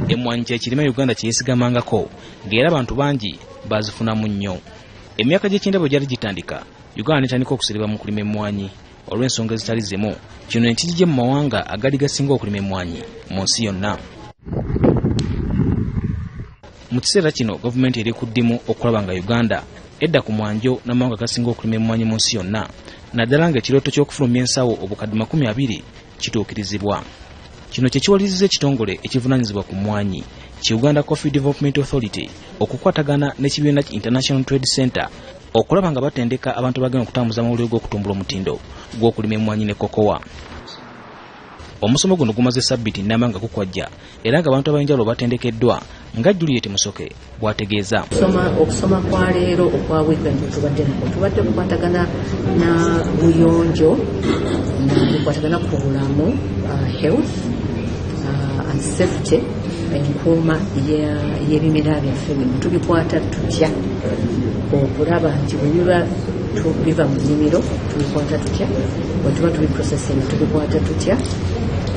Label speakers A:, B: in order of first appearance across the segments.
A: Emmwanyi kyekirime Uganda kyeyesigamangako ng'era abantu bangi bazifunamu nnyo. Emyaka gy'ekyenda bwe gyali gitandika, Uganda netandika okusereba mu kulima emmwanyi olw'ensonga ezitali zimu. Kino ne kijja mu mawanga agali gasinga okulima emmwanyi mu nsi yonna. Mu kiseera kino gavumenti eri ku ddimu okulaba nga Uganda edda ku mwanjo n'amawanga gasinga okulima emmwanyi mu nsi yonna, naddala ng'ekirooto ky'okufulumya ensawo obukadde 20 kituukirizibwa. Kino kye kiwalirizza ekitongole ekivunaanyizibwa ku mmwanyi ki Uganda Coffee Development Authority okukwatagana n'ekibiina International Trade Center okulaba nga batendeka abantu bagenda okutambuza amawulire g'okutumbula omutindo gw'okulima emmwanyi ne kokowa. Omusomo guno gumaze sabbiiti nnamba nga gukwajja era nga abantu abayinjalo batendekeddwa nga Juliet Musoke bw'ategeeza.
B: Okusoma kwa leero okwa weekend tubadde kukwatagana na buyonjo, kukwatagana ku bulamu, health and safety, enkuuma y'ebimera byaffe bino tubikwata tutya, okulaba nti bwe biba biva mu nnimiro tubikwata tutya, bwe tuba tubiprocesinga tubikwata tutya,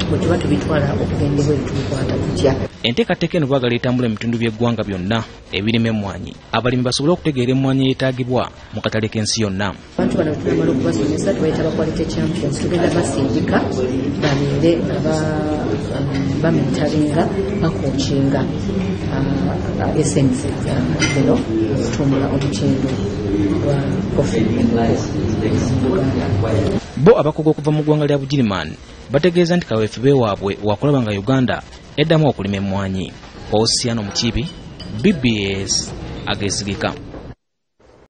B: bwe tuba tubitwala okugenda ebweru tubikwata tutya.
A: Enteekateeka eno bwagala etambula ebitundu by'eggwanga byonna ebirima emmwanyi, abalimi basobole okutegeera emmwanyi eyeetaagibwa mu katale k'ensi yonna.
B: Abantu bano tunamala okubasomesa tubayita ba quality champions, tugenda basindika babeere bamentalinga bakookinga essence zino okutumbula omutindo gwa kofi.
A: Bo abakugu okuva mu ggwanga lya Bugirimaani bategeeza nti kaweefube waabwe wakulaba nga Uganda eddamu okulima emmwanyi. Osiano Mukiibi, BBS ageesigika.